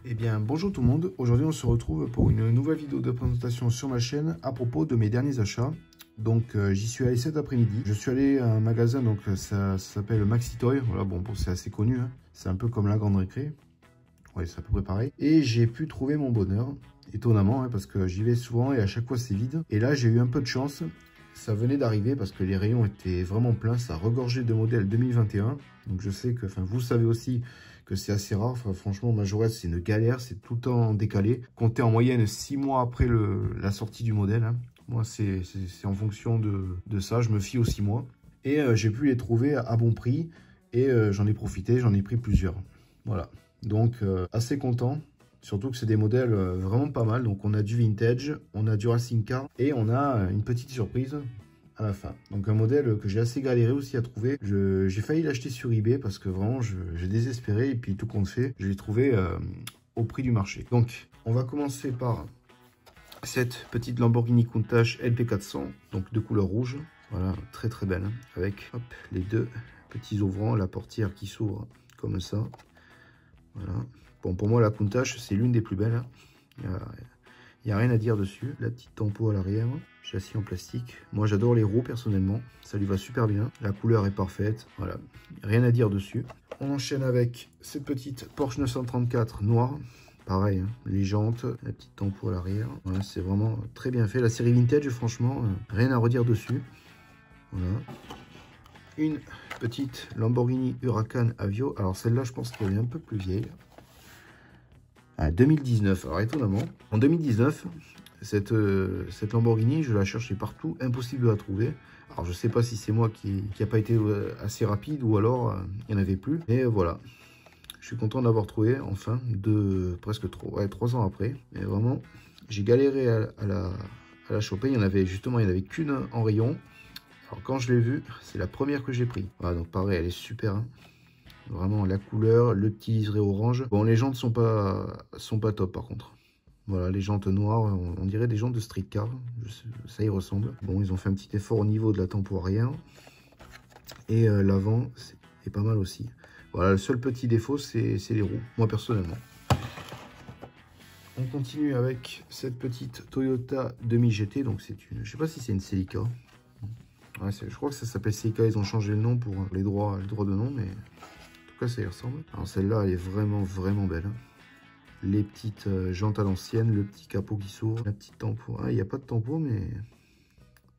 Eh bien bonjour tout le monde, aujourd'hui on se retrouve pour une nouvelle vidéo de présentation sur ma chaîne à propos de mes derniers achats. Donc j'y suis allé cet après-midi, je suis allé à un magasin, donc ça s'appelle Maxi Toy, voilà bon c'est assez connu, hein. C'est un peu comme la grande récré, ouais c'est à peu près pareil. Et j'ai pu trouver mon bonheur, étonnamment, hein, parce que j'y vais souvent et à chaque fois c'est vide. Et là j'ai eu un peu de chance, ça venait d'arriver parce que les rayons étaient vraiment pleins, ça regorgeait de modèles 2021. Donc je sais que, enfin vous savez aussi que c'est assez rare. Enfin, franchement, Majorette, c'est une galère, c'est tout le temps décalé. Comptez en moyenne 6 mois après la sortie du modèle, hein. Moi, c'est en fonction de ça, je me fie aux 6 mois. Et j'ai pu les trouver à bon prix et j'en ai profité, j'en ai pris plusieurs. Voilà, donc assez content. Surtout que c'est des modèles vraiment pas mal. Donc on a du vintage, on a du racing car et on a une petite surprise à la fin. Donc un modèle que j'ai assez galéré aussi à trouver. J'ai failli l'acheter sur eBay parce que vraiment j'ai désespéré et puis tout compte fait, je l'ai trouvé au prix du marché. Donc on va commencer par cette petite Lamborghini Countach LP400, donc de couleur rouge. Voilà, très très belle, hein, avec hop, les deux petits ouvrants, la portière qui s'ouvre comme ça. Voilà. Bon, pour moi la Countach c'est l'une des plus belles, hein. Il n'y a rien à dire dessus. La petite tempo à l'arrière, châssis en plastique. Moi j'adore les roues personnellement, ça lui va super bien. La couleur est parfaite, voilà, rien à dire dessus. On enchaîne avec cette petite Porsche 934 noire. Pareil, hein, les jantes, la petite tempo à l'arrière. Voilà, c'est vraiment très bien fait. La série vintage, franchement, rien à redire dessus. Voilà. Une petite Lamborghini Huracan Avio. Alors celle-là, je pense qu'elle est un peu plus vieille. Ah, 2019, alors étonnamment. En 2019, cette Lamborghini, je la cherchais partout, impossible de la trouver. Alors je sais pas si c'est moi qui n'a pas été assez rapide ou alors il n'y en avait plus. Mais voilà, je suis content d'avoir trouvé enfin, presque 3 ans après. Mais vraiment, j'ai galéré à la choper. Il y en avait qu'une en rayon. Alors quand je l'ai vue, c'est la première que j'ai pris. Voilà, donc pareil, elle est super, hein. Vraiment la couleur, le petit liseré orange. Bon, les jantes sont pas top par contre. Voilà, les jantes noires, on dirait des jantes de street car. Ça y ressemble. Bon, ils ont fait un petit effort au niveau de la tempo arrière. Et l'avant, c'est pas mal aussi. Voilà, le seul petit défaut, c'est les roues, moi personnellement. On continue avec cette petite Toyota Demi GT. Donc c'est une, je sais pas si c'est une Celica. Ouais, je crois que ça s'appelle Celica. Ils ont changé le nom pour les droits de nom, mais en tout cas ça y ressemble. Alors celle-là, elle est vraiment vraiment belle, hein. Les petites jantes à l'ancienne, le petit capot qui s'ouvre, la petite tempo. Ah, il n'y a pas de tempo, mais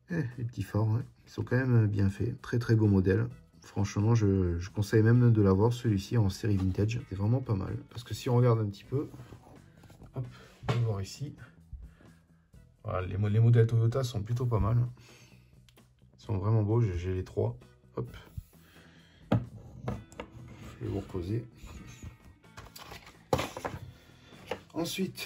les petits phares, ouais, ils sont quand même bien faits. Très très beau modèle. Franchement, je conseille même de l'avoir, celui-ci en série vintage. C'est vraiment pas mal. Parce que si on regarde un petit peu, hop, on peut voir ici. Voilà, les modèles Toyota sont plutôt pas mal. Ils sont vraiment beaux, j'ai les trois. Hop. Je vais vous reposer. Ensuite,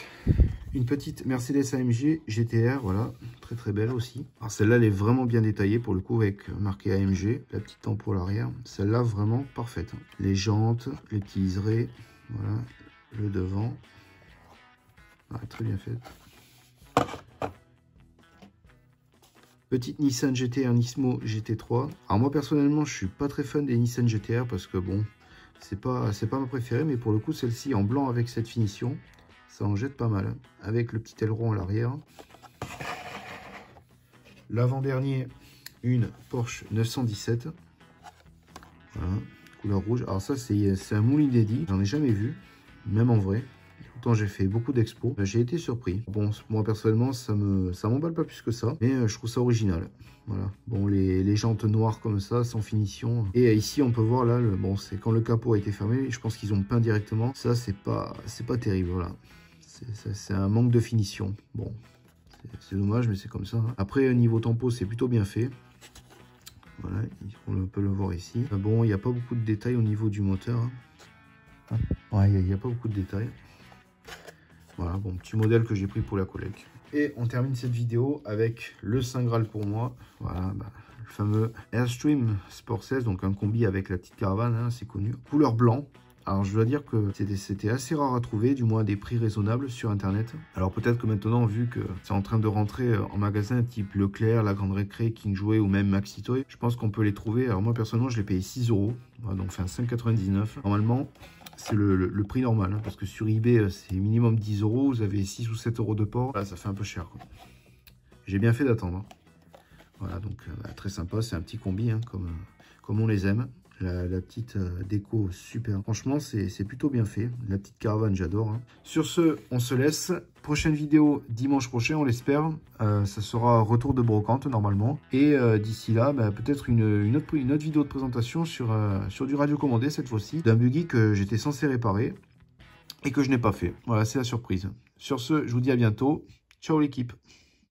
une petite Mercedes AMG GTR, voilà, très très belle aussi. Alors celle-là, elle est vraiment bien détaillée pour le coup avec marqué AMG, la petite tempo à l'arrière. Celle-là, vraiment parfaite. Les jantes, les petits liserés, voilà, le devant. Ah, très bien faite. Petite Nissan GTR Nismo GT3. Alors moi personnellement, je suis pas très fan des Nissan GTR parce que bon, c'est pas ma préférée, mais pour le coup, celle-ci en blanc avec cette finition, ça en jette pas mal, hein, avec le petit aileron à l'arrière. L'avant-dernier, une Porsche 917. Voilà, couleur rouge. Alors ça, c'est un moule inédit. J'en ai jamais vu, même en vrai. Pourtant, j'ai fait beaucoup d'expos. J'ai été surpris. Bon, moi, personnellement, ça m'emballe pas plus que ça. Mais je trouve ça original. Voilà. Bon, les jantes noires comme ça, sans finition. Et ici, on peut voir là, bon, c'est quand le capot a été fermé. Je pense qu'ils ont peint directement. Ça, c'est pas terrible, voilà. C'est un manque de finition. Bon, c'est dommage, mais c'est comme ça, hein. Après, niveau tempo, c'est plutôt bien fait. Voilà, on peut le voir ici. Bon, il n'y a pas beaucoup de détails au niveau du moteur, hein. Ouais, il n'y a pas beaucoup de détails. Voilà, bon, petit modèle que j'ai pris pour la collecte. Et on termine cette vidéo avec le Saint Graal pour moi. Voilà, le fameux Airstream Sport 16, donc un combi avec la petite caravane, hein, c'est connu. Couleur blanc. Alors je dois dire que c'était assez rare à trouver, du moins à des prix raisonnables sur internet. Alors peut-être que maintenant, vu que c'est en train de rentrer en magasin type Leclerc, La Grande Récré, King Jouet ou même Maxi Toy, je pense qu'on peut les trouver. Alors moi personnellement, je l'ai payé 6 €, voilà, donc enfin 5,99 €. Normalement, c'est le prix normal, hein, parce que sur eBay, c'est minimum 10 €, vous avez 6 ou 7 € de port. Là, ça fait un peu cher, quoi. J'ai bien fait d'attendre. Hein. Voilà, donc très sympa, c'est un petit combi, hein, comme on les aime. La petite déco, super. Franchement, c'est plutôt bien fait. La petite caravane, j'adore. Hein. Sur ce, on se laisse. Prochaine vidéo dimanche prochain, on l'espère. Ça sera retour de brocante, normalement. Et d'ici là, peut-être une autre vidéo de présentation sur du radiocommandé, cette fois-ci. D'un buggy que j'étais censé réparer et que je n'ai pas fait. Voilà, c'est la surprise. Sur ce, je vous dis à bientôt. Ciao l'équipe.